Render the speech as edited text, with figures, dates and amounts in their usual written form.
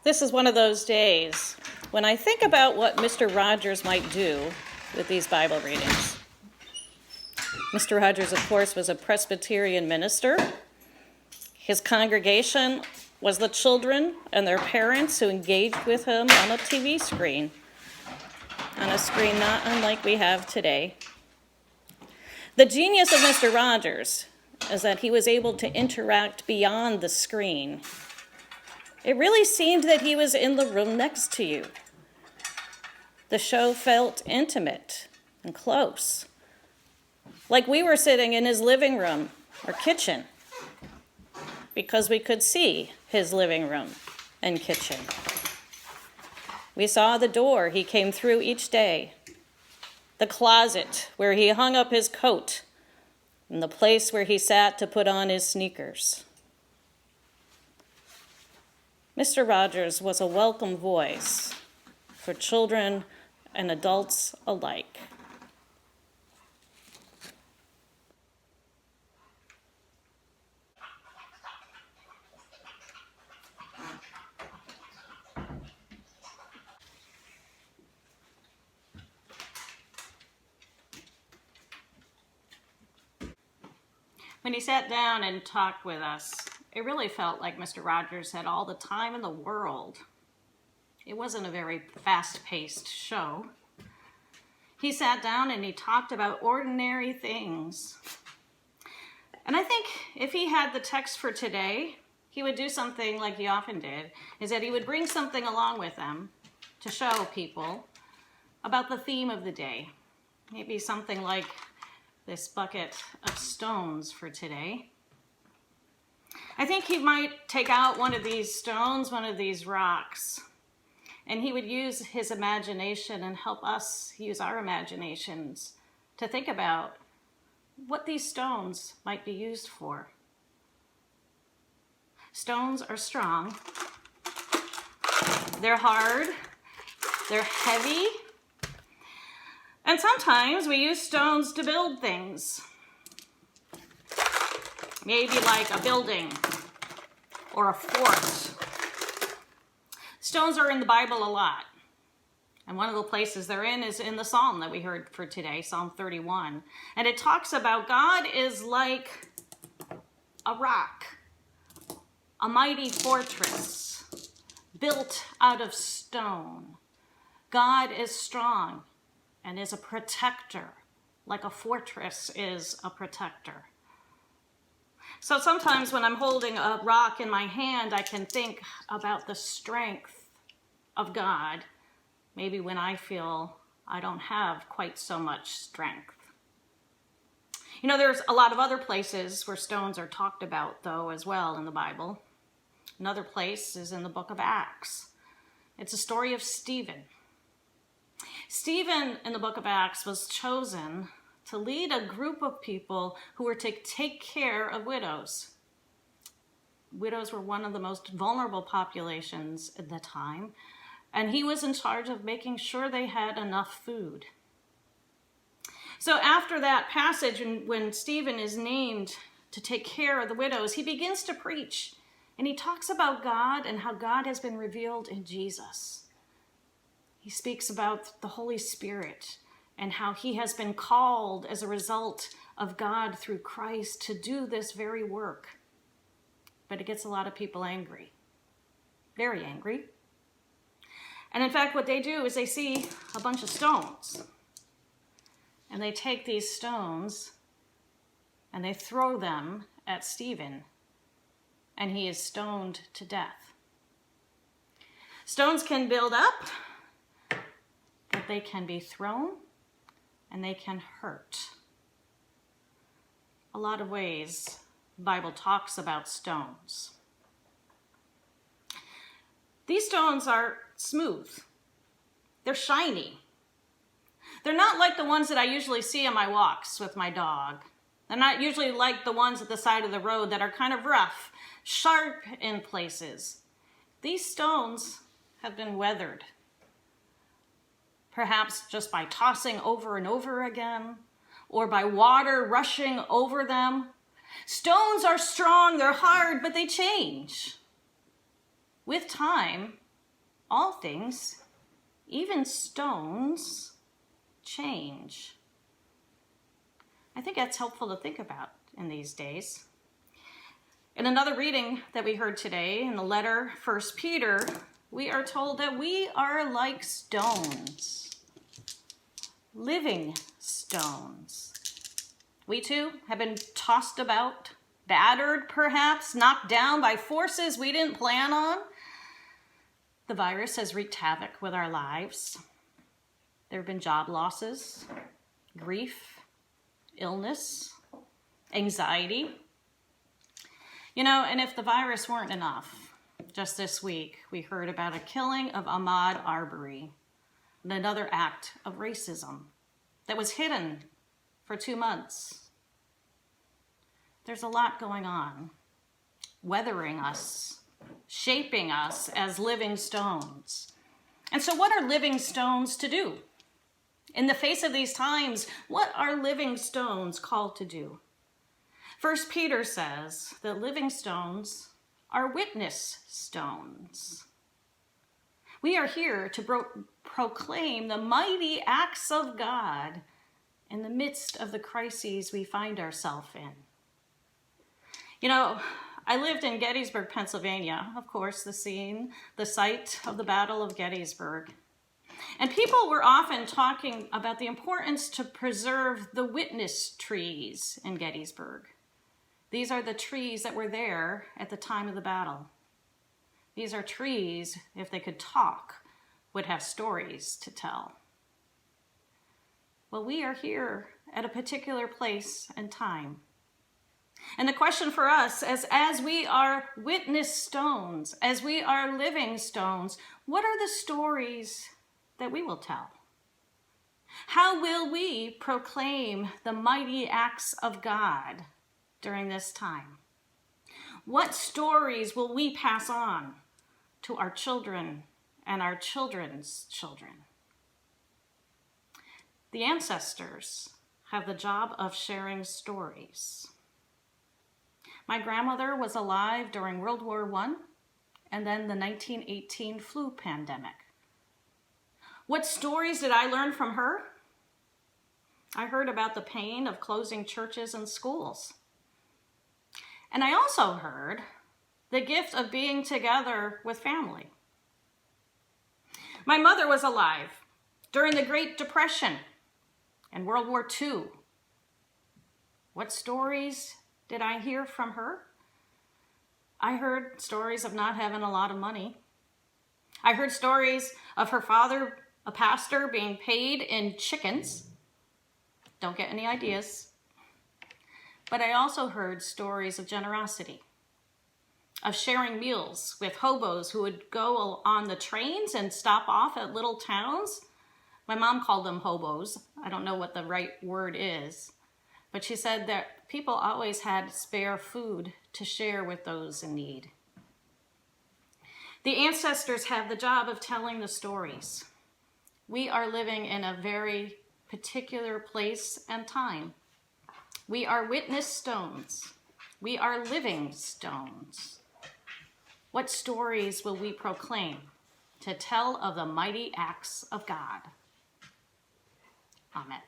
This is one of those days when I think about what Mr. Rogers might do with these Bible readings. Mr. Rogers, of course, was a Presbyterian minister. His congregation was the children and their parents who engaged with him on a TV screen, on a screen not unlike we have today. The genius of Mr. Rogers is that he was able to interact beyond the screen. It really seemed that he was in the room next to you. The show felt intimate and close, like we were sitting in his living room or kitchen, because we could see his living room and kitchen. We saw the door he came through each day, the closet where he hung up his coat, and the place where he sat to put on his sneakers. Mr. Rogers was a welcome voice for children and adults alike. When he sat down and talked with us, it really felt like Mr. Rogers had all the time in the world. It wasn't a very fast-paced show. He sat down and he talked about ordinary things. And I think if he had the text for today, he would do something like he often did, is that he would bring something along with him to show people about the theme of the day. Maybe something like this bucket of stones for today. I think he might take out one of these stones, one of these rocks, and he would use his imagination and help us use our imaginations to think about what these stones might be used for. Stones are strong. They're hard. They're heavy. And sometimes we use stones to build things. Maybe like a building or a fort. Stones are in the Bible a lot. And one of the places they're in is in the Psalm that we heard for today, Psalm 31. And it talks about God is like a rock, a mighty fortress built out of stone. God is strong and is a protector, like a fortress is a protector. So sometimes when I'm holding a rock in my hand, I can think about the strength of God, maybe when I feel I don't have quite so much strength. You know, there's a lot of other places where stones are talked about, though, as well in the Bible. Another place is in the book of Acts. It's a story of Stephen. Stephen in the book of Acts was chosen to lead a group of people who were to take care of widows. Widows were one of the most vulnerable populations at the time, and he was in charge of making sure they had enough food. So after that passage, when Stephen is named to take care of the widows, he begins to preach, and he talks about God and how God has been revealed in Jesus. He speaks about the Holy Spirit and how he has been called as a result of God through Christ to do this very work. But it gets a lot of people angry, very angry. And in fact, what they do is they see a bunch of stones, and they take these stones and they throw them at Stephen, and he is stoned to death. Stones can build up, but they can be thrown, and they can hurt. A lot of ways the Bible talks about stones. These stones are smooth. They're shiny. They're not like the ones that I usually see on my walks with my dog. They're not usually like the ones at the side of the road that are kind of rough, sharp in places. These stones have been weathered. Perhaps just by tossing over and over again, or by water rushing over them. Stones are strong, they're hard, but they change. With time, all things, even stones, change. I think that's helpful to think about in these days. In another reading that we heard today, in the letter 1 Peter, we are told that we are like stones, living stones. We too have been tossed about, battered perhaps, knocked down by forces we didn't plan on. The virus has wreaked havoc with our lives. There have been job losses, grief, illness, anxiety. And if the virus weren't enough, just this week we heard about a killing of Ahmaud Arbery, and another act of racism that was hidden for 2 months. There's a lot going on, weathering us, shaping us as living stones. And so what are living stones to do? In the face of these times, what are living stones called to do? 1 Peter says that living stones are witness stones. We are here to proclaim the mighty acts of God in the midst of the crises we find ourselves in. I lived in Gettysburg, Pennsylvania, of course, the site of the Battle of Gettysburg. And people were often talking about the importance to preserve the witness trees in Gettysburg. These are the trees that were there at the time of the battle. These are trees, if they could talk, would have stories to tell. Well, we are here at a particular place and time. And the question for us, as we are witness stones, as we are living stones, what are the stories that we will tell? How will we proclaim the mighty acts of God during this time? What stories will we pass on to our children and our children's children? The ancestors have the job of sharing stories. My grandmother was alive during World War I and then the 1918 flu pandemic. What stories did I learn from her? I heard about the pain of closing churches and schools. And I also heard the gift of being together with family. My mother was alive during the Great Depression and World War II. What stories did I hear from her? I heard stories of not having a lot of money. I heard stories of her father, a pastor, being paid in chickens. Don't get any ideas. But I also heard stories of generosity, of sharing meals with hobos who would go on the trains and stop off at little towns. My mom called them hobos. I don't know what the right word is. But she said that people always had spare food to share with those in need. The ancestors have the job of telling the stories. We are living in a very particular place and time. We are witness stones. We are living stones. What stories will we proclaim to tell of the mighty acts of God? Amen.